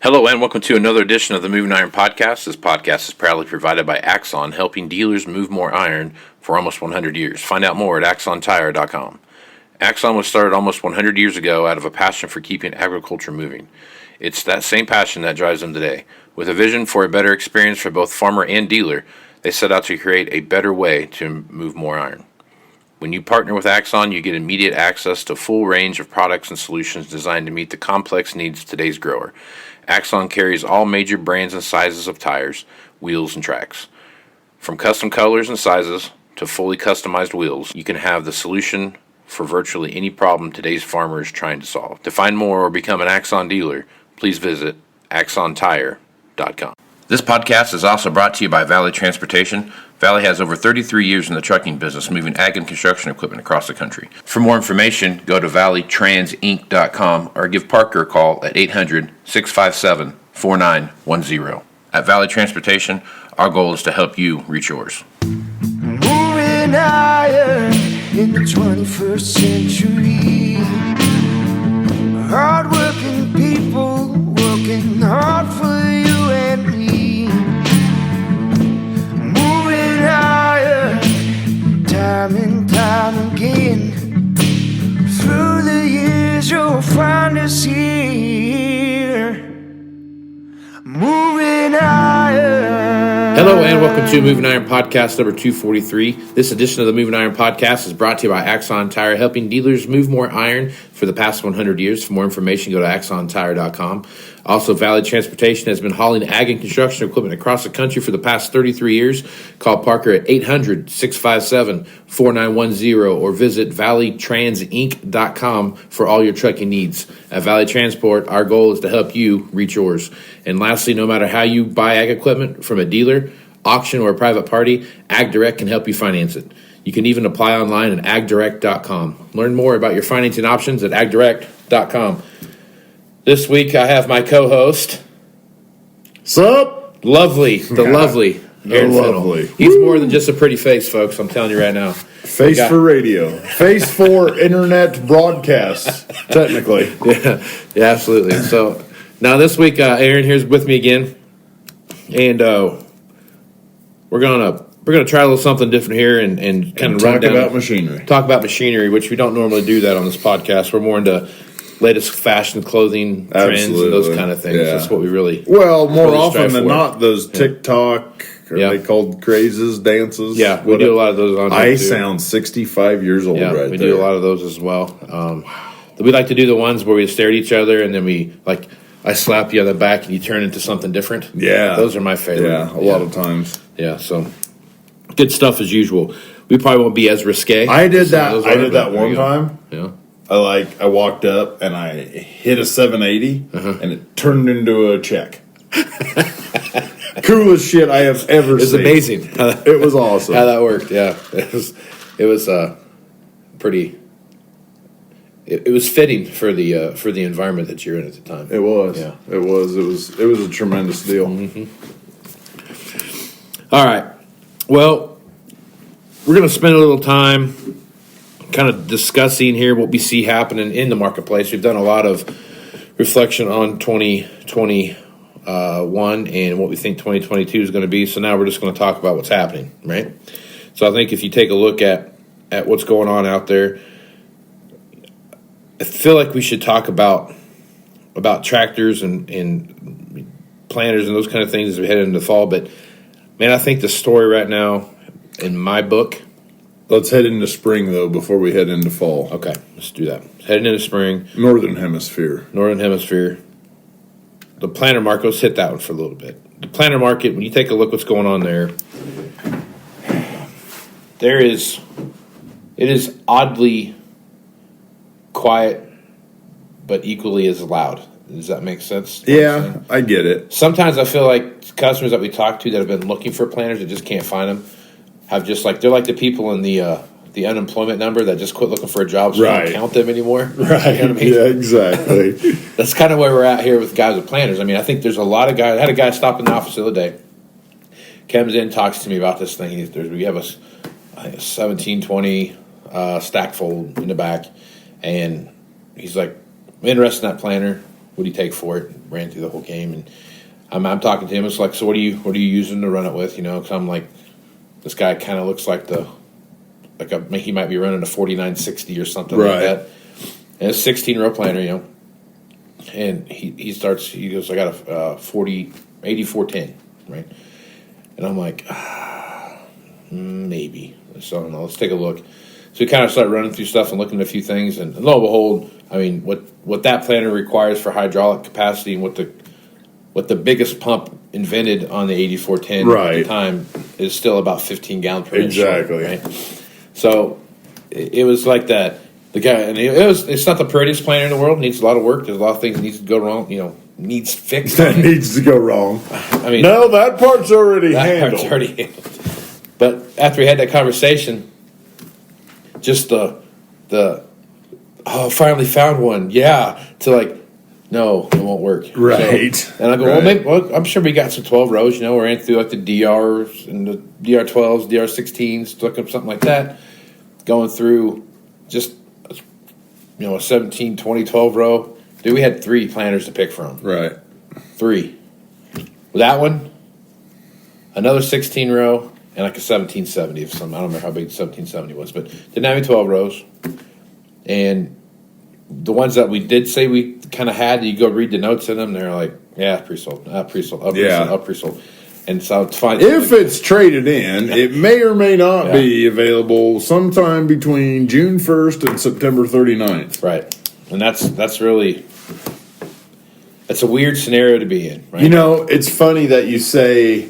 Hello and welcome to another edition of the Moving Iron Podcast. This podcast is proudly provided by Axon, helping dealers move more iron for almost 100 years. Find out more at axontire.com. Axon was started almost 100 years ago out of a passion for keeping agriculture moving. It's that same passion that drives them today. With a vision for a better experience for both farmer and dealer, they set out to create a better way to move more iron. When you partner with Axon, you get immediate access to a full range of products and solutions designed to meet the complex needs of today's grower. Axon carries all major brands and sizes of tires, wheels, and tracks. From custom colors and sizes to fully customized wheels, you can have the solution for virtually any problem today's farmer is trying to solve. To find more or become an Axon dealer, please visit axontire.com. This podcast is also brought to you by Valley Transportation. Valley has over 33 years in the trucking business, moving ag and construction equipment across the country. For more information, go to valleytransinc.com or give Parker a call at 800-657-4910. At Valley Transportation, our goal is to help you reach yours. Moving iron in the 21st century. Hard-working people working hard for you and me. Moving iron time and time again. Through the years you'll find us here. Moving iron. Hello and welcome to Moving Iron Podcast number 243. This edition of the Moving Iron Podcast is brought to you by Axon Tire, helping dealers move more iron for the past 100 years. For more information, go to axontire.com. Also, Valley Transportation has been hauling ag and construction equipment across the country for the past 33 years. Call Parker at 800-657-4910 or visit valleytransinc.com for all your trucking needs. At Valley Transport, our goal is to help you reach yours. And lastly, no matter how you buy ag equipment from a dealer, auction, or a private party, AgDirect can help you finance it. You can even apply online at agdirect.com. Learn more about your financing options at agdirect.com. This week I have my co-host. Sup? Lovely, lovely Aaron Fennell. He's more than just a pretty face, folks. I'm telling you right now. Face for radio. Face for internet broadcasts, technically. Yeah, absolutely. So now this week, Aaron here's with me again, and we're gonna try a little something different here and kind of talk about machinery. Talk about machinery, which we don't normally do that on this podcast. We're more into latest fashion, clothing trends, and those kind of things. Yeah. That's what we really more often than not, those TikTok they called crazes, dances. Yeah, we do a lot of those on I sound 65 years old right there. We do a lot of those as well. We like to do the ones where we stare at each other and then I slap you on the back and you turn into something different. Yeah. Those are my favorite. Yeah, a lot of times. Yeah, so good stuff as usual. We probably won't be as risque. I did that one time. Yeah. I walked up and I hit a 780 and it turned into a check. Coolest shit I have ever seen. It's amazing. It was awesome. How that worked, yeah. It was pretty. It was fitting for the environment that you're in at the time. It was. Yeah. It was a tremendous deal. Mm-hmm. All right. Well, we're going to spend a little time kind of discussing here what we see happening in the marketplace. We've done a lot of reflection on 2021 and what we think 2022 is going to be. So now we're just going to talk about what's happening, right? So I think if you take a look at what's going on out there, I feel like we should talk about tractors and planters and those kind of things as we head into the fall. But, man, I think the story right now in my book. Let's head into spring, though, before we head into fall. Okay, let's do that. Heading into spring. Northern Hemisphere. The planter market, let's hit that one for a little bit. The planter market, when you take a look what's going on there, it is oddly quiet, but equally as loud. Does that make sense? Yeah, I get it. Sometimes I feel like customers that we talk to that have been looking for planters that just can't find them have just they're like the people in the unemployment number that just quit looking for a job so you don't count them anymore. Right. You know what I mean? Yeah, exactly. That's kind of where we're at here with guys with planters. I mean, I think there's a lot of guys. I had a guy stop in the office the other day. Comes in, talks to me about this thing. We have a 1720 stack fold in the back, and he's like, I'm interested in that planter. what do you take for it? Ran through the whole game, and I'm talking to him. It's like, so what are you using to run it with? Because I'm like, this guy kind of looks like he might be running a 4960 or something like that. And it's 16-row planter, And he goes, I got a 8410, right? And I'm like, maybe. So I don't know. Let's take a look. So we kind of start running through stuff and looking at a few things, and lo and behold, I mean, what that planter requires for hydraulic capacity and what the biggest pump invented on the 8410 at the time is still about 15 gallons per inch. Exactly. Right? So it was like that. The guy, and it's not the prettiest planter in the world. It needs a lot of work. There's a lot of things that needs to go wrong. Needs fixed. That needs to go wrong. I mean, no, that part's already handled. But after we had that conversation, just finally found one. Yeah, to like, no, it won't work. Right. So, and I go, well, I'm sure we got some 12 rows. We ran through like the DRs and the DR12s, DR16s, looking up something like that. Going through just, a 17, 20, 12 row. Dude, we had 3 planters to pick from. Right. 3. That one, another 16 row, and like a 1770 of some. I don't remember how big the 1770 was, but didn't have any 12 rows. And the ones that we did say we kind of had, you go read the notes in them, they're like, yeah, pre-sold, pre-sold, pre-sold. And so it's fine. If it's traded in, it may or may not be available sometime between June 1st and September 39th. Right. And that's really, that's a weird scenario to be in, right? It's funny that you say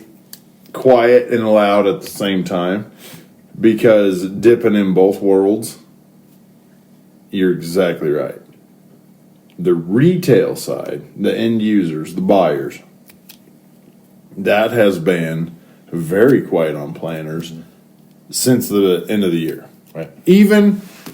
quiet and loud at the same time, because dipping in both worlds, you're exactly right. The retail side, the end users, the buyers, that has been very quiet on planters since the end of the year. Right.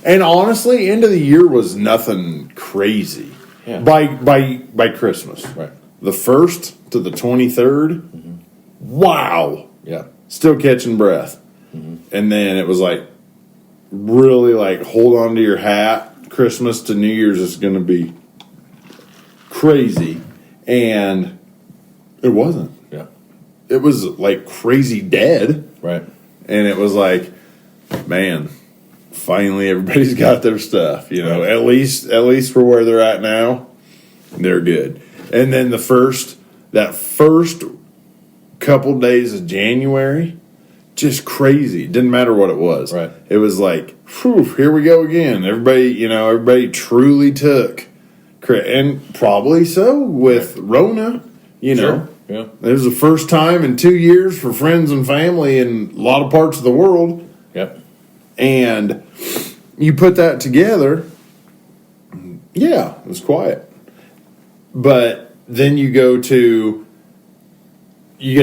And honestly, end of the year was nothing crazy. Yeah. By Christmas. Right. The 1st to the 23rd, wow. Yeah. Still catching breath. And then it was like, really like, hold on to your hat. Christmas to New Year's is going to be crazy. And it wasn't. Yeah. It was like crazy dead. Right. And it was like, man, finally everybody's got their stuff. Right. At least for where they're at now, they're good. And then that first couple days of January, just crazy. Didn't matter what it was. Right. It was like, whew, here we go again. Everybody truly took, and probably so with Rona. Sure. Yeah. It was the first time in 2 years for friends and family in a lot of parts of the world. Yep. And you put that together, yeah, it was quiet. But then you get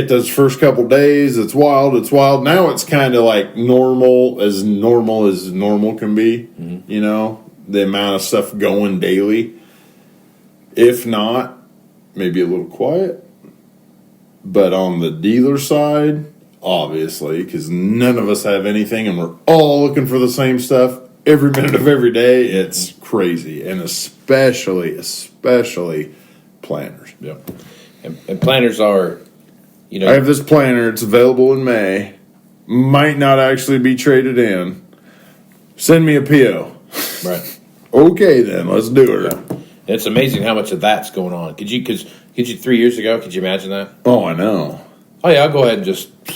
those first couple days, it's wild. Now it's kind of like normal as normal can be, the amount of stuff going daily. If not, maybe a little quiet. But on the dealer side, obviously, because none of us have anything and we're all looking for the same stuff every minute of every day, it's crazy. And especially planters. Yep. And planters are, I have this planter, it's available in May, might not actually be traded in. Send me a PO. Right. Okay, then, let's do it. Yeah. It's amazing how much of that's going on. Could you 3 years ago, could you imagine that? Oh, I know. Oh, yeah, I'll go ahead and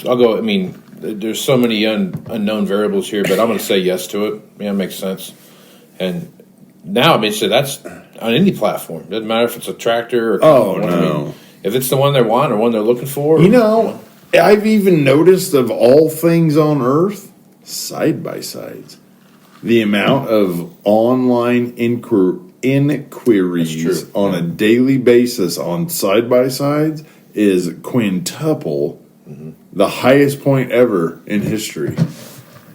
I mean, there's so many unknown variables here, but I'm going to say yes to it. Yeah, it makes sense. And now, I mean, so that's on any platform. Doesn't matter if it's a tractor or... Oh, no. I mean, if it's the one they want or one they're looking for. I've even noticed, of all things on earth, side-by-sides. The amount of online inquiries on a daily basis on side-by-sides is quintuple the highest point ever in history.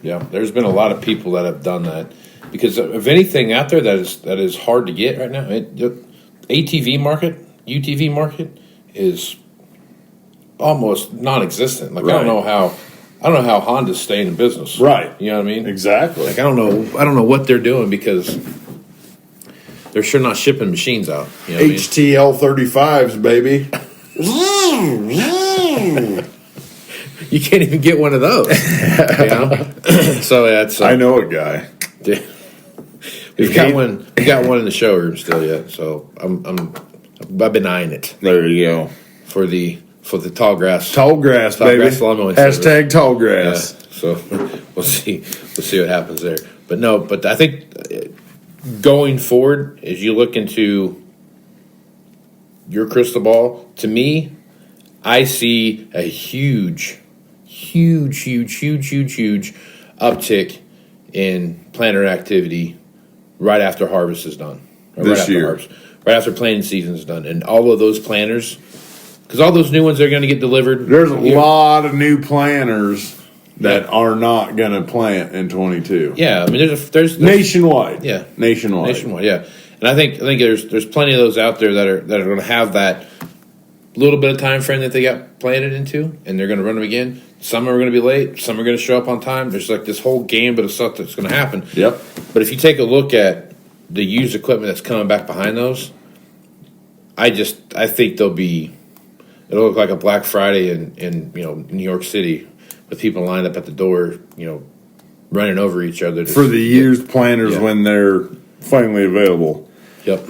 Yeah, there's been a lot of people that have done that. Because of anything out there that is hard to get right now, ATV market, UTV market is almost non-existent. Like, right. I don't know how Honda's staying in business. Right. You know what I mean? Exactly. Like, I don't know what they're doing, because they're sure not shipping machines out. You know what I mean? HTL 35s, baby. You can't even get one of those. You know? So that's. I know a guy. We've got one. We got one in the showroom still yet. So I've been eyeing it There you go. for the tall grass. Tall grass, baby. grass lawn mowing Hashtag service. tall grass. Yeah, so we'll see what happens there. But no, I think going forward, as you look into your crystal ball, to me, I see a huge uptick in planter activity right after harvest is done. Or This right after year. harvest, right after planting season is done, and all of those planters, because all those new ones are going to get delivered. There's a lot of new planters that are not going to plant in 22. Yeah, I mean, there's Nationwide. Yeah, Nationwide. yeah, and I think there's plenty of those out there that are going to have that little bit of time frame that they got planted into, and they're going to run them again. Some are going to be late, some are going to show up on time. There's like this whole gambit of stuff that's going to happen. Yep. But if you take a look at the used equipment that's coming back behind those, I think it'll look like a Black Friday in New York City with people lined up at the door, running over each other For the used planters when they're finally available. Yep.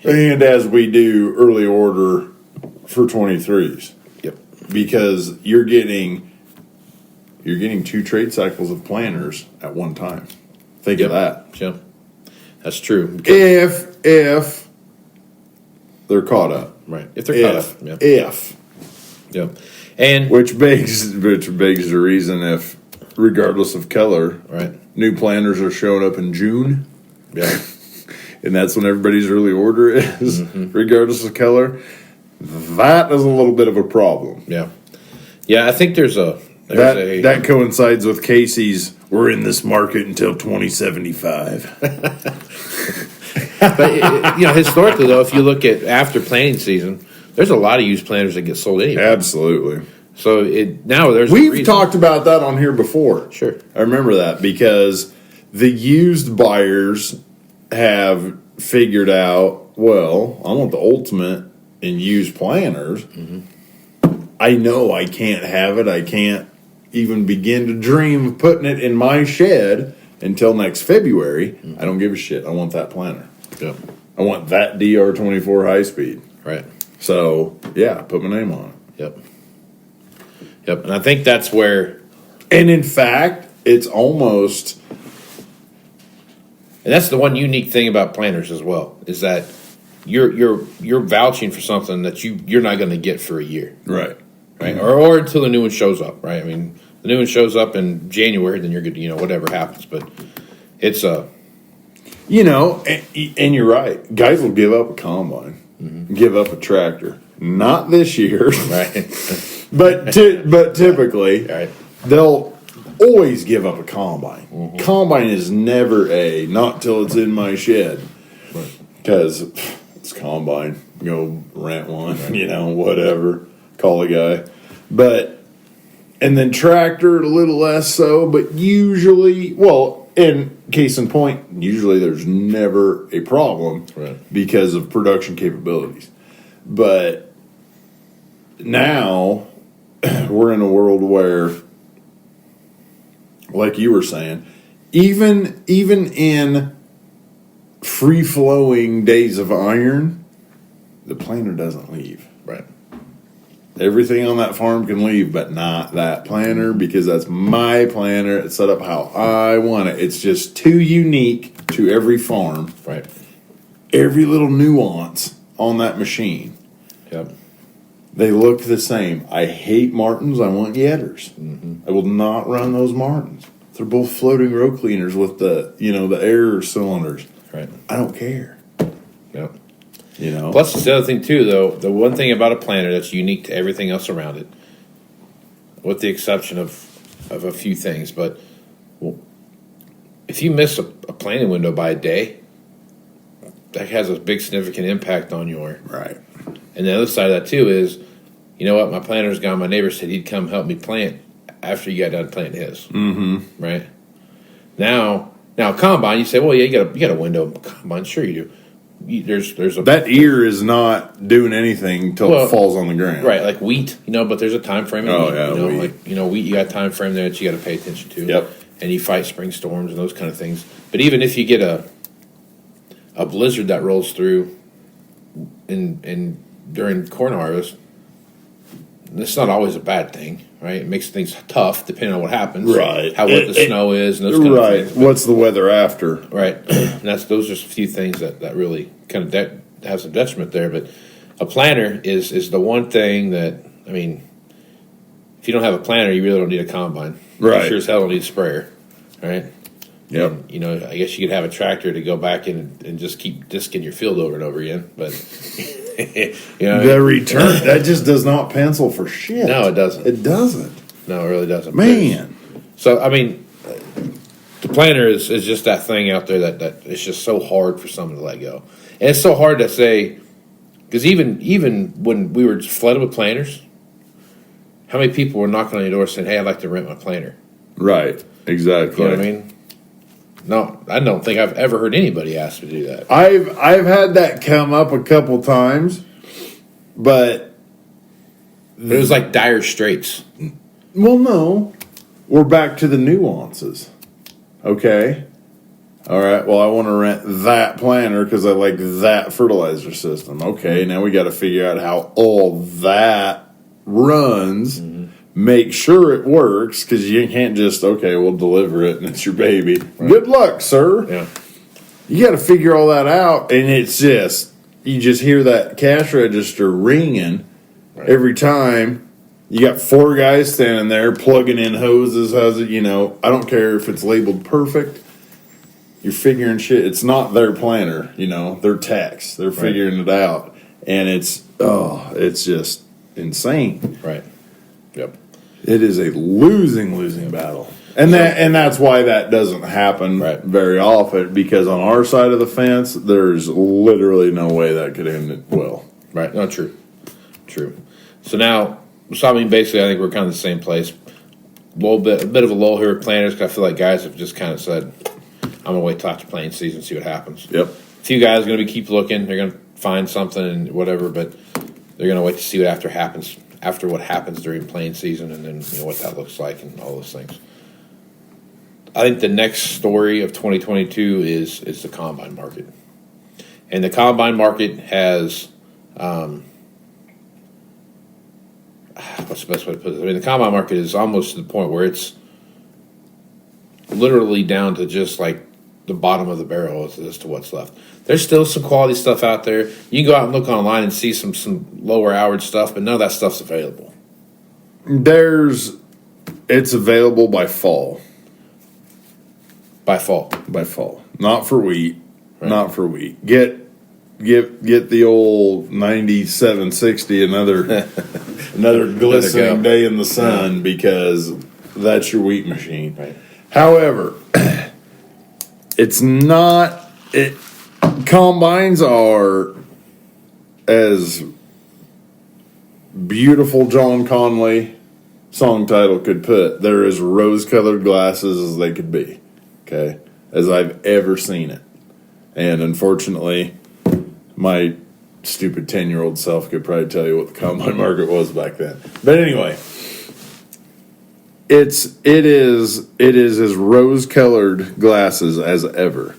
And as we do early order for 23s. Yep. Because you're getting 2 trade cycles of planters at one time. Think of that. Yeah. That's true. If they're caught up. Right. If they're caught up. Yeah. If. Yeah. And Which begs the reason if, regardless of color, right. new planters are showing up in June. Yeah. And that's when everybody's early order is, regardless of color. That is a little bit of a problem. Yeah. Yeah, I think there's a That coincides with Casey's, we're in this market until 2075. But historically though, if you look at after planting season, there's a lot of used planters that get sold anyway. Absolutely. So now there's We've talked about that on here before. Sure. I remember that because the used buyers have figured out, well, I want the ultimate in used planters. I know I can't have it. I can't even begin to dream of putting it in my shed until next February. I don't give a shit. I want that planter. Yep. I want that DR24 high speed. Right. So, yeah, put my name on it. Yep. And I think that's where, And in fact, it's almost... and that's the one unique thing about planters as well, is that you're vouching for something that you're not going to get for a year. Right. Right. Or until the new one shows up, right? I mean, the new one shows up in January, then you're good, whatever happens. But it's and you're right. Guys will give up a combine, give up a tractor. Not this year, right. but typically, Right. they'll always give up a combine. Combine is never not till it's in my shed, because it's combine. Go rent one, whatever. Call a guy, and then tractor a little less so, but usually, in case in point, usually there's never a problem because of production capabilities. But now we're in a world where, like you were saying, even in free-flowing days of iron, the planter doesn't leave. Right. Everything on that farm can leave, but not that planter, because that's my planter. It's set up how I want it. It's just too unique to every farm. Right. Every little nuance on that machine. Yep. They look the same. I hate Martins. I want Yetters. I will not run those Martins. They're both floating row cleaners with the air cylinders. Right. I don't care. Yep. Plus, the other thing too, though, the one thing about a planter that's unique to everything else around it, with the exception of a few things, but if you miss a planting window by a day, that has a big significant impact on your right. And the other side of that too is, my planter's gone. My neighbor said he'd come help me plant after you got done planting his. Right. Now Now, a combine, you say, well, yeah, you got a window combine. Sure you do. There's a that ear is not doing anything till it falls on the ground. Right, like wheat, but there's a time frame in wheat. Yeah, wheat. Wheat, you got a time frame there that you got to pay attention to. Yep. And you fight spring storms and those kind of things. But even if you get a blizzard that rolls through in during corn harvest, it's not always a bad thing, right? It makes things tough depending on what happens, right? How wet the snow is, and those kind of things. What's the weather after? Right. And those are just a few things that really kind of have some detriment there. But a planter is the one thing that, if you don't have a planter, you really don't need a combine. Right. You sure as hell don't need a sprayer, right? Yep. And, I guess you could have a tractor to go back in and just keep disking your field over and over again, but the return that just does not pencil for shit. No, it doesn't. It doesn't. No, it really doesn't. Man. So the planter is just that thing out there that it's just so hard for someone to let go, and it's so hard to say because even when we were flooded with planters, how many people were knocking on your door saying, "Hey, I'd like to rent my planter." Right. Exactly. You know what I mean? No, I don't think I've ever heard anybody ask to do that. I've had that come up a couple times, but it was like dire straits. Well, no, we're back to the nuances. Okay, all right. Well, I want to rent that planter because I like that fertilizer system. Okay, now we got to figure out how all that runs. Mm-hmm. Make sure it works because you can't just we'll deliver it and it's your baby. Right. Good luck, sir. Yeah, you got to figure all that out, and it's just you just hear that cash register ringing every time. You got 4 guys standing there plugging in hoses. How's it? I don't care if it's labeled perfect. You're figuring shit. It's not their planner. They're techs. They're figuring it out, and it's just insane. Right. Yep. It is a losing battle, and that's why that doesn't happen very often. Because on our side of the fence, there's literally no way that could end it well. Right. No, true. So now. So, basically, I think we're kind of the same place. A bit of a lull here with planters because I feel like guys have just kind of said, I'm going to wait till after planting season, see what happens. Yep. A few guys are going to keep looking. They're going to find something and whatever, but they're going to wait to see what what happens during planting season and then what that looks like and all those things. I think the next story of 2022 is the combine market. And the combine market has... what's the best way to put it? The combine market is almost to the point where it's literally down to just like the bottom of the barrel as to what's left. There's still some quality stuff out there. You can go out and look online and see some lower hourage stuff, but none of that stuff's available. It's available by fall. By fall. Not for wheat. Right. Not for wheat. Get the old 9760 another glistening day in the sun because that's your wheat machine. Right. However, it's not combines are as beautiful John Conley song title could put. They're as rose-colored glasses as they could be. Okay? As I've ever seen it. And unfortunately, my stupid 10-year-old self could probably tell you what the combine market was back then. But anyway, it is as rose-colored glasses as ever.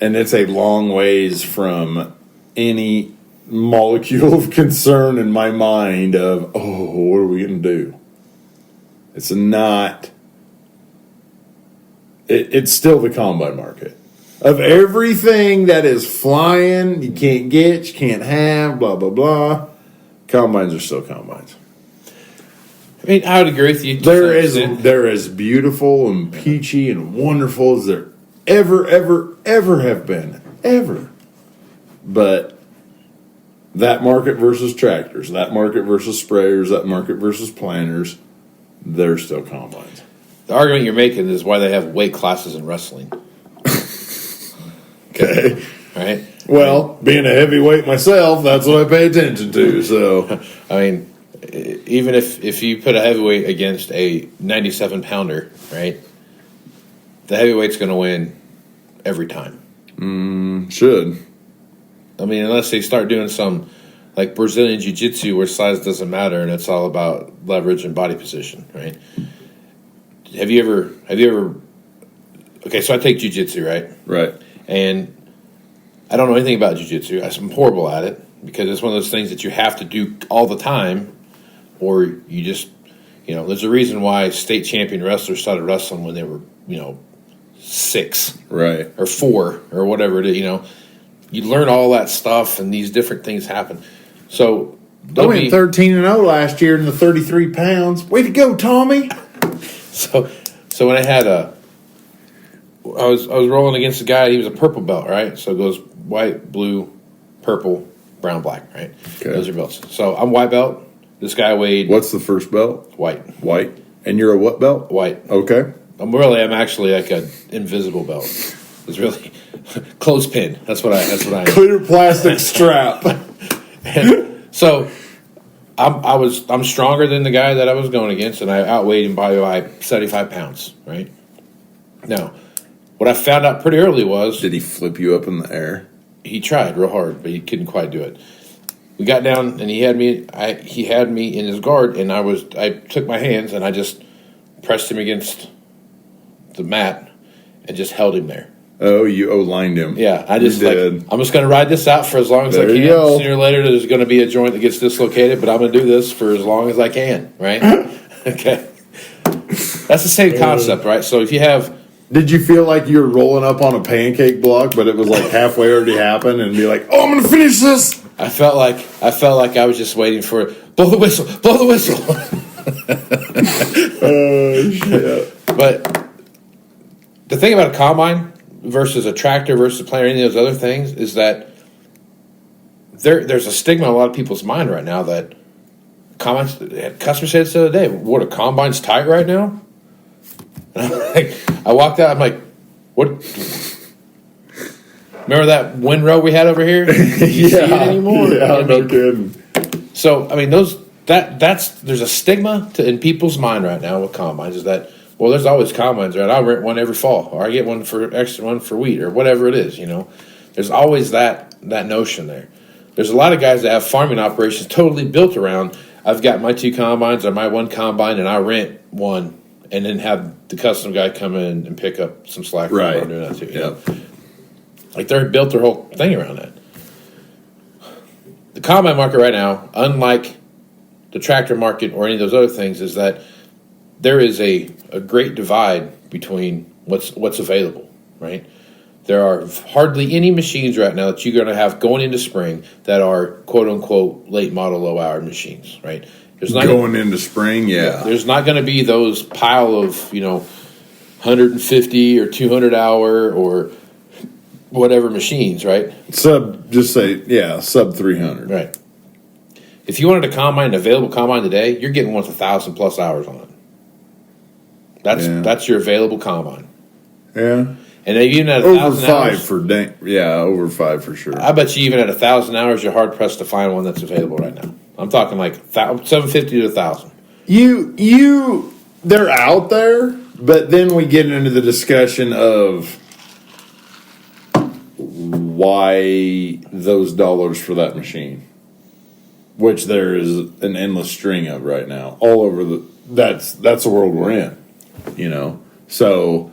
And it's a long ways from any molecule of concern in my mind of, what are we going to do? It's not... It's still the combine market. Of everything that is flying, you can't get, you can't have, blah, blah, blah, combines are still combines. I would agree with you. They're as beautiful and peachy and wonderful as there ever have been. Ever. But that market versus tractors, that market versus sprayers, that market versus planters, they're still combines. The argument you're making is why they have weight classes in wrestling. Okay. Right? Well, being a heavyweight myself, that's what I pay attention to. So, even if you put a heavyweight against a 97-pounder, right? the heavyweight's going to win every time. Should. I mean, unless they start doing some like Brazilian jiu-jitsu where size doesn't matter and it's all about leverage and body position, right? Have you ever okay, so I take jiu-jitsu, right? Right. And I don't know anything about jiu-jitsu. I'm horrible at it because it's one of those things that you have to do all the time or you just, there's a reason why state champion wrestlers started wrestling when they were, 6 Right. or 4 or whatever it is, You learn all that stuff and these different things happen. So I went 13-0 last year in the 33 pounds. Way to go, Tommy! So when I had I was rolling against a guy. He was a purple belt, right? So it goes white, blue, purple, brown, black, right? Okay. Those are belts. So I'm white belt. This guy weighed What's the first belt? white. White. And you're a what belt? White. Okay. I'm actually like an invisible belt. It's really clothespin. That's what I am. Clear plastic strap. And so I'm stronger than the guy that I was going against, and I outweighed him by 75 pounds, right? Now, what I found out pretty early was Did he flip you up in the air? he tried real hard, but he couldn't quite do it. We got down, and he had me in his guard, and I took my hands and I just pressed him against the mat and just held him there. Oh, you O-lined him. Yeah, I'm just did. going to ride this out for as long as I There can. you go. Sooner or later, there's going to be a joint that gets dislocated, but I'm going to do this for as long as I can, right? Okay. That's the same concept, right? So if you have... Did you feel like you were rolling up on a pancake block, but it was like halfway already happened, and be like, "Oh, I'm gonna finish this"? I felt like I was just waiting for blow the whistle. Oh shit! But the thing about a combine versus a tractor versus a planter, any of those other things, is that there's a stigma in a lot of people's mind right now that combines. Customer said this the other day, "What, a combine's tight right now?" And I walked out. I'm like, "What? Remember that windrow we had over here? You see it anymore?" Yeah, I no mean, kidding. So I mean, there's a stigma in people's mind right now with combines is that, well, there's always combines, right? I rent one every fall, or I get one for extra one for wheat, or whatever it is. There's always that notion there. There's a lot of guys that have farming operations totally built around. I've got my 2 combines or my 1 combine, and I rent one, and then have the custom guy come in and pick up some slack. Right. For doing that too. Yep. Like they're built their whole thing around that. The combine market right now, unlike the tractor market or any of those other things, is that there is a great divide between what's available, right? There are hardly any machines right now that you're going to have going into spring that are quote-unquote late model, low-hour machines, right? There's not Going into spring, yeah. There's not going to be those pile of, 150 or 200 hour or whatever machines, right? Sub 300. Right. If you wanted a combine, an available combine today, you're getting one with 1,000+ hours on it. That's your available combine. Yeah. And even at Over 1,000 5 hours, over 5 for sure. I bet you even at 1,000 hours, you're hard pressed to find one that's available right now. I'm talking like 750 to 1,000. They're out there, but then we get into the discussion of why those dollars for that machine, which there is an endless string of right now, all over that's the world we're in, So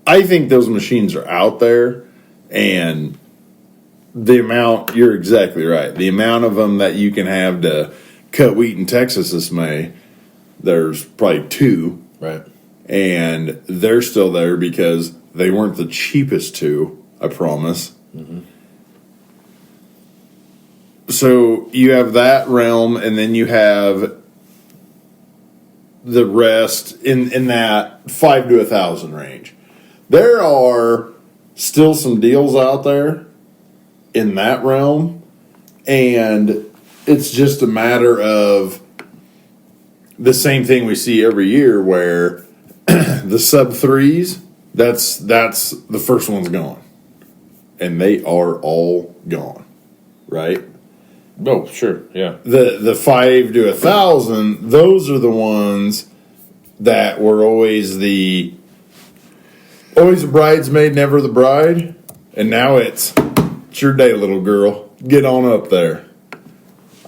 I think those machines are out there, and you're exactly right. The amount of them that you can have to cut wheat in Texas this May, there's probably 2. Right. And they're still there because they weren't the cheapest 2, I promise. Mm-hmm. So you have that realm, and then you have the rest in that 5 to 1,000 range. There are still some deals out there in that realm, and it's just a matter of the same thing we see every year where the sub 3s, that's the first one's gone, and they are all gone, right? Oh, sure, yeah. The 5 to 1,000, those are the ones that were always the bridesmaid, never the bride, and now it's your day, little girl. Get on up there.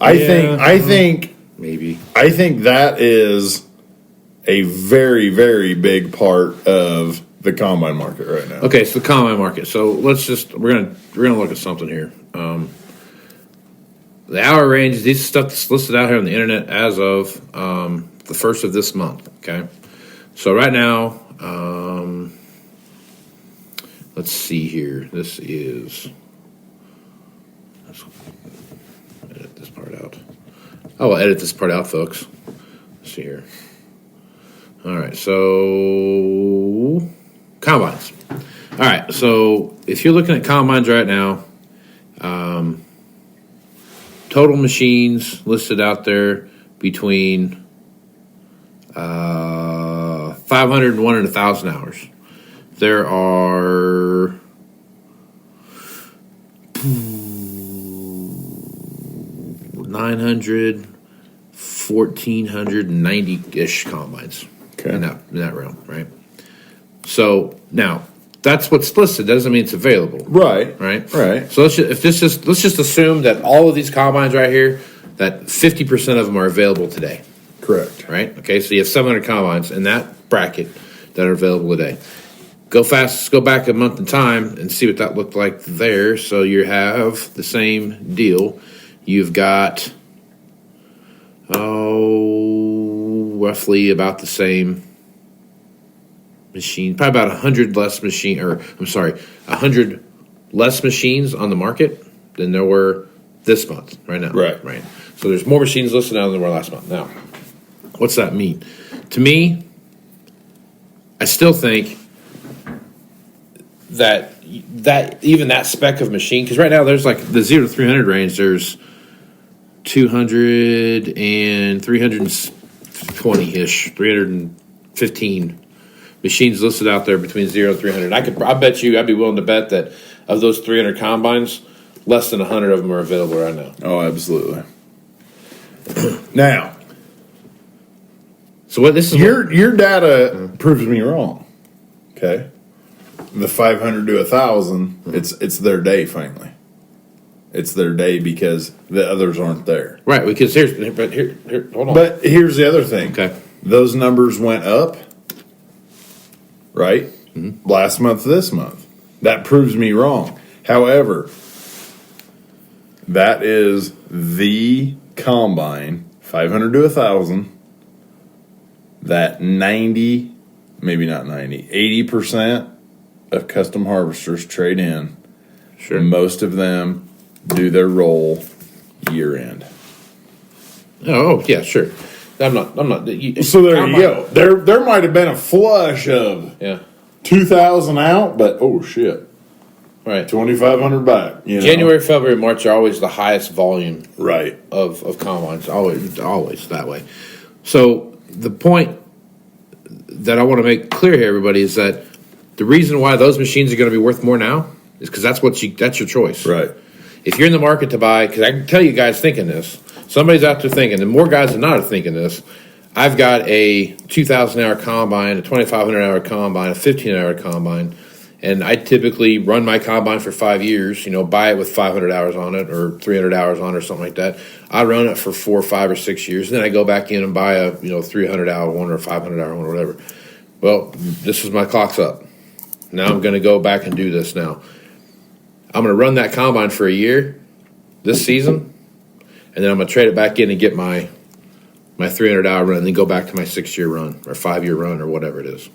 I think maybe. I think that is a very, very big part of the combine market right now. Okay, so the combine market. So we're gonna look at something here. The hour range, these stuff that's listed out here on the internet as of the first of this month. Okay, so right now, let's see here. Let's edit this part out. I'll edit this part out, folks. Let's see here. All right, so combines. All right, so if you're looking at combines right now, total machines listed out there between 501 and 1,000 hours. There are 900, 1,490-ish combines in that realm, right? So now that's what's listed. Doesn't mean it's available, Right. So let's just assume that all of these combines right here, that 50% of them are available today. Correct. Right? Okay, so you have 700 combines in that bracket that are available today. Go back a month in time and see what that looked like there. So you have the same deal. You've got, roughly about the same machine, probably about 100 less machines on the market than there were this month, right now. Right. So there's more machines listed now than there were last month. Now, what's that mean? To me, I still think that even that spec of machine, because right now there's like the 0 to 300 range, there's 200 and 320-ish, 315 machines listed out there between 0 and 300. I bet you, I'd be willing to bet that of those 300 combines, less than 100 of them are available right now. Oh, absolutely. Now, so what this is your data proves me wrong. Okay, the 500 to 1,000, it's their day finally. It's their day because the others aren't there. Right, because here, hold on. But here's the other thing. Okay. Those numbers went up, right? Mm-hmm. Last month, this month. That proves me wrong. However, that is the combine, 500 to 1,000, that 90, maybe not 90, 80% of custom harvesters trade in. Sure. Most of them do their roll year end. Oh yeah, sure. I'm not. So there you go. There might have been a flush of 2,000 out, but oh shit, right, 2,500 back. January, February, March are always the highest volume, right, of combines. Always that way. So the point that I want to make clear here, everybody, is that the reason why those machines are going to be worth more now is because that's your choice, right. If you're in the market to buy, because I can tell you guys thinking this, somebody's out there thinking, and more guys than not are thinking this. I've got a 2,000-hour combine, a 2,500-hour combine, a 1,500-hour combine, and I typically run my combine for 5 years. Buy it with 500 hours on it or 300 hours on it or something like that. I run it for 4, 5, or 6 years, and then I go back in and buy a 300-hour one or a 500-hour one or whatever. Well, this is my clock's up. Now I'm going to go back and do this now. I'm going to run that combine for a year this season, and then I'm going to trade it back in and get my 300-hour run, and then go back to my 6-year run or 5-year run or whatever it is,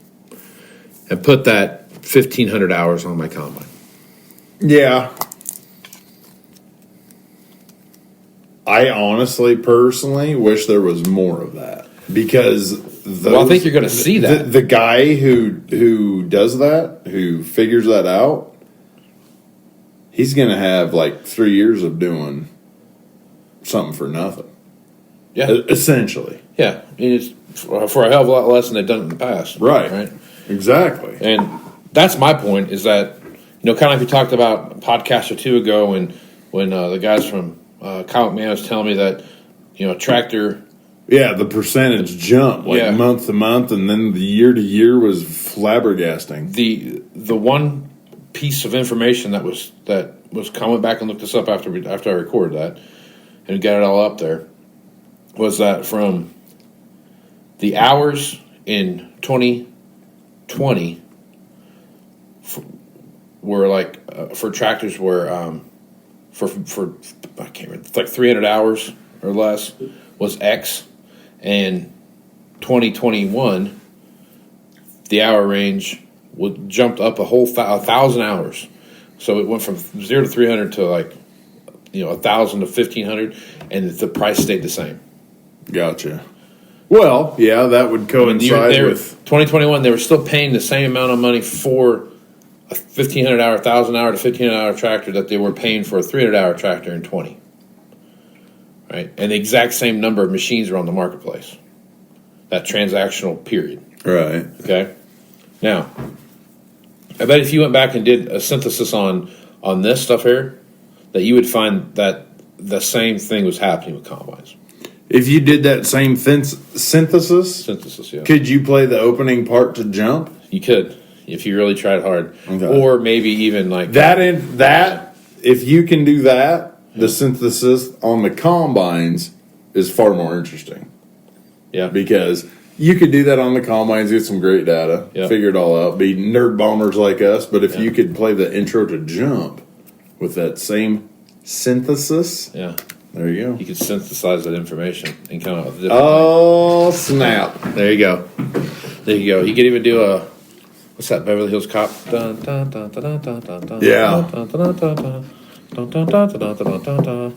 and put that 1,500 hours on my combine. Yeah. I honestly, personally, wish there was more of that because I think you're going to see that. The guy who does that, who figures that out, he's going to have like 3 years of doing something for nothing. Yeah. Essentially. Yeah. It's for a hell of a lot less than they've done in the past. Right. Exactly. And that's my point is that, kind of like we talked about a podcast or two ago when the guys from Kyle McMahon was telling me that, a tractor Yeah, the percentage jump month to month, and then the year to year was flabbergasting. The one piece of information that was I went back and looked this up after I recorded that and got it all up there, was that from the hours in 2020 were like for tractors were for I can't remember, it's like 300 hours or less was X, and 2021 the hour range jumped up a whole 1,000 hours. So it went from 0 to 300 to 1,000 to 1,500, and the price stayed the same. Gotcha. Well, yeah, that would coincide with 2021. They were still paying the same amount of money for a 1,500 hour, 1,000 hour to 1,500 hour tractor that they were paying for a 300 hour tractor in 20. Right, and the exact same number of machines are on the marketplace. That transactional period. Right. Okay. Now, I bet if you went back and did a synthesis on this stuff here, that you would find that the same thing was happening with combines. If you did that same synthesis, Yeah. Could you play the opening part to jump? You could, if you really tried hard. Okay. Or maybe even like... That if you can do that, the synthesis on the combines is far more interesting. Yeah. Because you could do that on the combines, get some great data, figure it all out, be nerd bombers like us, but if you could play the intro to jump with that same synthesis, there you go. You could synthesize that information and come up with different things. Snap. There you go. There you go. You could even do a, what's that, Beverly Hills Cop? Dun, dun, dun, dun, dun, dun, dun, yeah. Dun, dun, dun, dun, dun. Dun, dun, dun, dun, dun, dun, dun.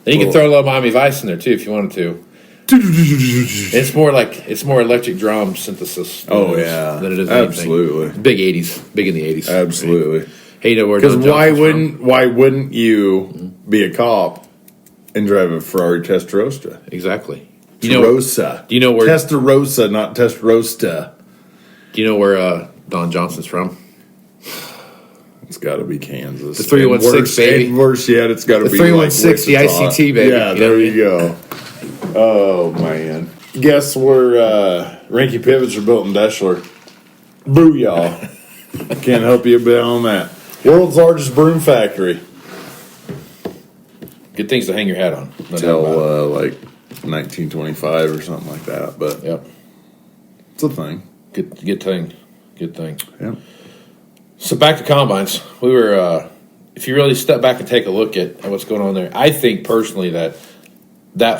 Then you can throw a little Miami Vice in there too if you wanted to. It's more electric drum synthesis. Than it is absolutely anything. Big in the 80s. Absolutely. Right? Hey, you know where? Because why wouldn't you be a cop and drive a Ferrari Testarossa? Exactly. Do you know where Testarossa, not Testarossa? Do you know where Don Johnson's from? It's got to be Kansas. The 316, baby. Worse yet, it's got to be the 316, the ICT, baby. Yeah, there you go. Oh, man. Guess where Rinky Pivots are built in Deschler? Booyah. Can't help you a bit on that. World's largest broom factory. Good things to hang your hat on. Till like 1925 or something like that. But it's a thing. Good thing. Yeah. So back to combines. We were, if you really step back and take a look at what's going on there, I think personally that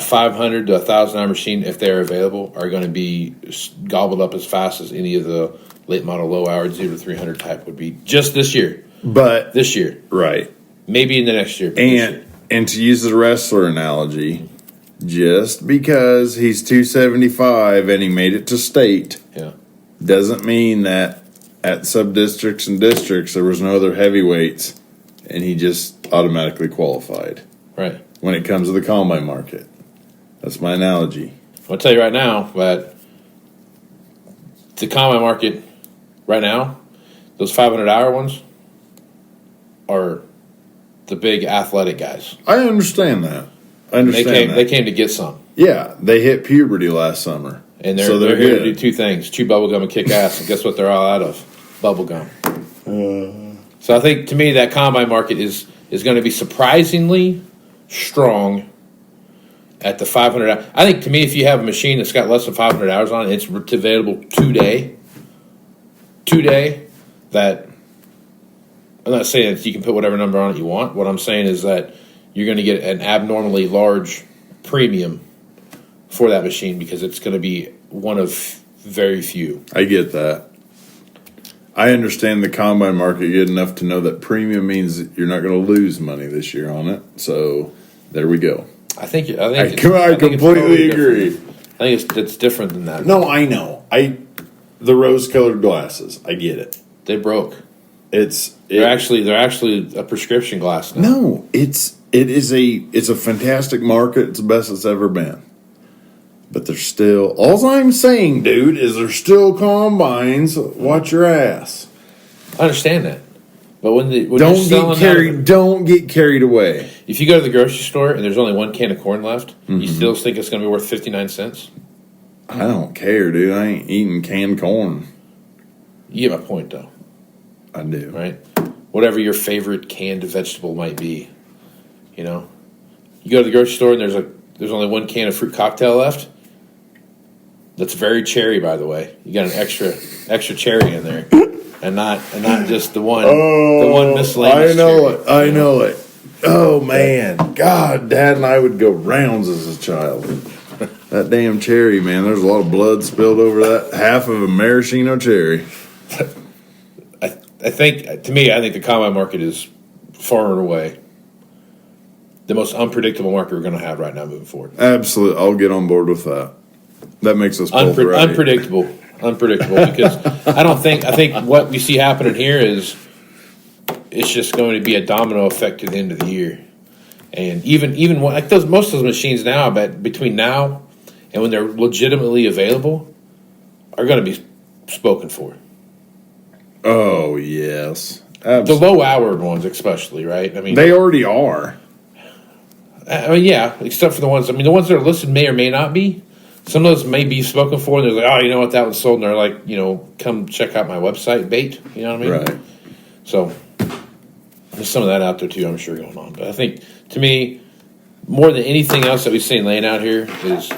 500 to 1,000 hour machine, if they're available, are going to be gobbled up as fast as any of the late model low hour 0 to 300 type would be just this year. But this year, right? Maybe in the next year. And to use the wrestler analogy, just because he's 275 and he made it to state, doesn't mean that at sub-districts and districts there was no other heavyweights and he just automatically qualified. Right. When it comes to the combine market. That's my analogy. I'll tell you right now that the combine market right now, those 500-hour ones are the big athletic guys. I understand that. They came to get some. Yeah, they hit puberty last summer. And they're here to do two things: chew bubblegum and kick ass. And guess what? They're all out of bubblegum. So I think, to me, that combine market is going to be surprisingly strong at the 500 hours. I think, to me, if you have a machine that's got less than 500 hours on it, it's available today. That I'm not saying that you can put whatever number on it you want. What I'm saying is that you're going to get an abnormally large premium for that machine because it's going to be one of very few. I get that. I understand the combine market good enough to know that premium means you're not going to lose money this year on it. So there we go. I completely agree. I think it's different than that. No, I know. The rose-colored glasses. I get it. They broke. They're actually a prescription glass now. No, it's a fantastic market. It's the best it's ever been. But there's still, all I'm saying, dude, is there's still combines. Watch your ass. I understand that. But when you're Don't selling don't get carried away. if you go to the grocery store and there's only one can of corn left, you still think it's going to be worth 59 cents? I don't care, dude. I ain't eating canned corn. You get my point, though. I do. Right? Whatever your favorite canned vegetable might be, you know. You go to the grocery store and there's only one can of fruit cocktail left. That's very cherry, by the way. You got an extra cherry in there, and not just the one miscellaneous. I know it. Oh man, God, Dad and I would go rounds as a child. That damn cherry, man. There's a lot of blood spilled over that half of a maraschino cherry. I think the combine market is far and away the most unpredictable market we're going to have right now moving forward. Absolutely, I'll get on board with that. That makes us both right. Unpredictable because I think what we see happening here is it's just going to be a domino effect to the end of the year, and even like most of those machines now, but between now and when they're legitimately available, are going to be spoken for. Oh yes, absolutely. The low hour ones, especially, right? I mean, they already are. I mean, yeah, except for the ones. I mean, the ones that are listed may or may not be. Some of those may be spoken for, and they're like, oh, you know what, that one's sold, and they're like, come check out my website, bait. You know what I mean? Right. So there's some of that out there too, I'm sure, going on. But I think, to me, more than anything else that we've seen laying out here is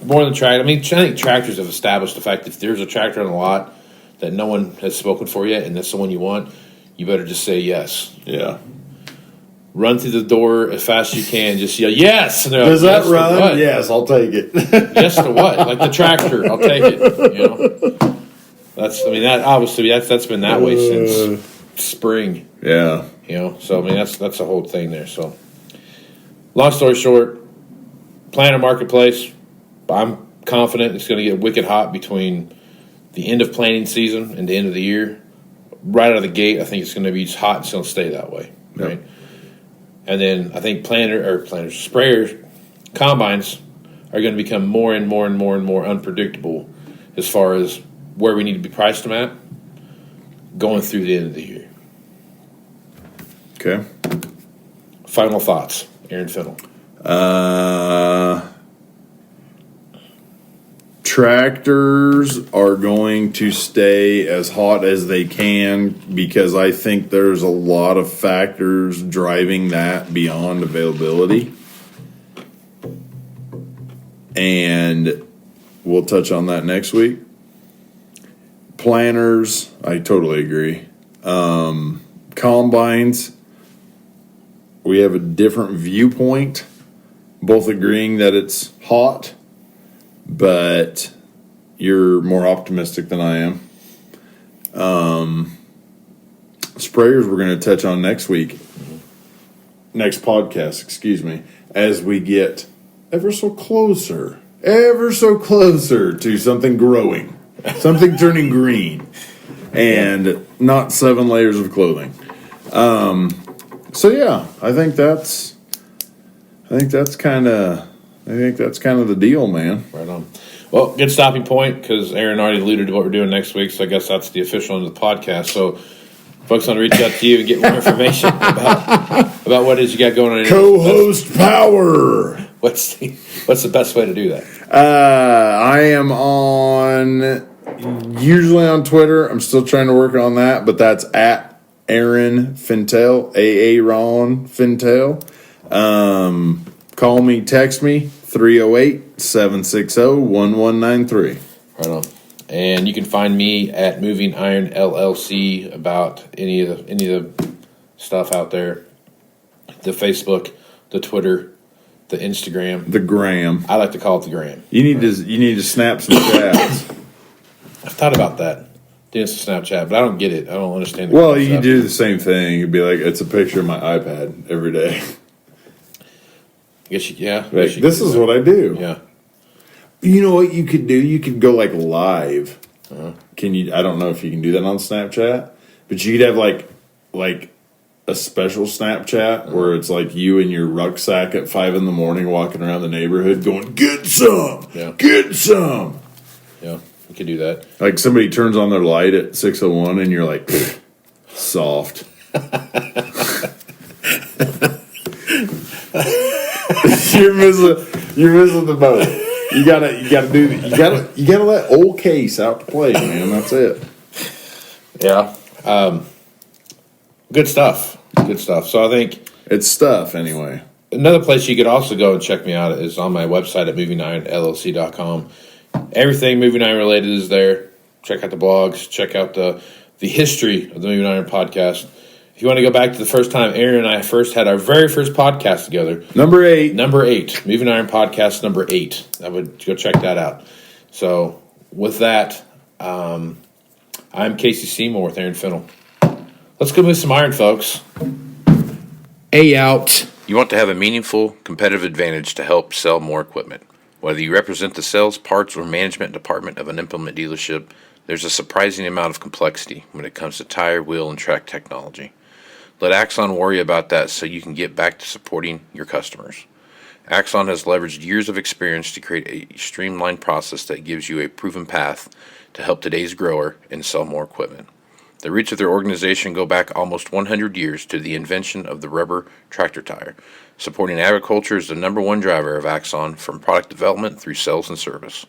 more than tractor. I mean, I think tractors have established the fact that if there's a tractor on the lot that no one has spoken for yet, and that's the one you want, you better just say yes. Yeah. Run through the door as fast as you can. Just yell yes. And does that yes run? Yes, I'll take it. Yes to what? Like the tractor, I'll take it. That obviously that's been that way since spring. Yeah. So I mean that's the whole thing there. So, long story short, planter marketplace. I'm confident it's going to get wicked hot between the end of planting season and the end of the year. Right out of the gate, I think it's going to be hot. It's going to stay that way, right? Yep. And then I think sprayers, combines are going to become more and more and more and more unpredictable as far as where we need to be priced them at going through the end of the year. Okay. Final thoughts, Aaron Fennell. Tractors are going to stay as hot as they can because I think there's a lot of factors driving that beyond availability. And we'll touch on that next week. Planters, I totally agree. Combines, we have a different viewpoint, both agreeing that it's hot. But you're more optimistic than I am. Sprayers we're going to touch on next week. Next podcast, excuse me. As we get ever so closer to something growing. Something turning green. And not 7 layers of clothing. So yeah, I think that's kind of the deal, man. Right on. Well, good stopping point because Aaron already alluded to what we're doing next week, so I guess that's the official end of the podcast. So, folks, want to reach out to you and get more information about what it is you got going on. Co-host power. What's the best way to do that? I am usually on Twitter. I'm still trying to work on that, but that's at Aaron Fintel, Aaron Fintel. Call me, text me, 308-760-1193. Right on. And you can find me at Moving Iron LLC about any of the stuff out there. The Facebook, the Twitter, the Instagram. The gram. I like to call it the gram. You need to snap some chats. I've thought about that. Doing some Snapchat, but I don't get it. I don't understand the concept. You do the same thing. You'd be like, it's a picture of my iPad every day. I guess yeah. This is what I do. Yeah. You know what you could do? You could go like live. Can you? I don't know if you can do that on Snapchat, but you could have like a special Snapchat where it's like you and your rucksack at 5 a.m. walking around the neighborhood going, "Get some, get some." Yeah, you could do that. Like somebody turns on their light at 6:01 and you're like, soft. You're missing the boat. You gotta let old Case out to play, man. That's it. Yeah. Good stuff. Good stuff. So I think It's stuff anyway. another place you could also go and check me out is on my website at MovingIronLLC.com. Everything Moving Iron related is there. Check out the blogs. Check out the history of the Moving Iron podcast. If you want to go back to the first time Aaron and I first had our very first podcast together. Number 8. Moving Iron Podcast number 8. I would go check that out. So with that, I'm Casey Seymour with Aaron Fennell. Let's go move some iron, folks. A out. You want to have a meaningful competitive advantage to help sell more equipment. Whether you represent the sales, parts, or management department of an implement dealership, there's a surprising amount of complexity when it comes to tire, wheel, and track technology. Let Axon worry about that so you can get back to supporting your customers. Axon has leveraged years of experience to create a streamlined process that gives you a proven path to help today's grower and sell more equipment. The roots of their organization go back almost 100 years to the invention of the rubber tractor tire. Supporting agriculture is the number one driver of Axon from product development through sales and service.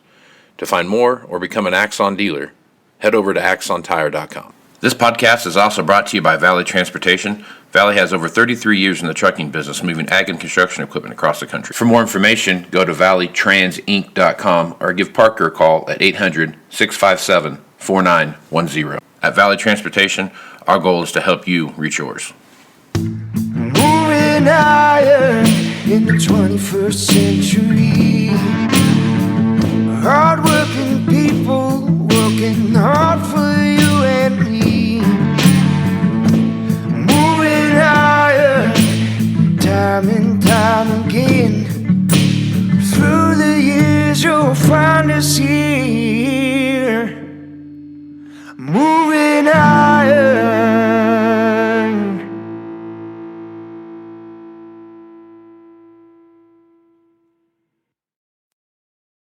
To find more or become an Axon dealer, head over to axontire.com. This podcast is also brought to you by Valley Transportation. Valley has over 33 years in the trucking business, moving ag and construction equipment across the country. For more information, go to valleytransinc.com or give Parker a call at 800-657-4910. At Valley Transportation, our goal is to help you reach yours. Moving iron in the 21st century. Hard-working people working hard for you and me. Moving iron time and time again. Through the years you'll find us here. Moving iron.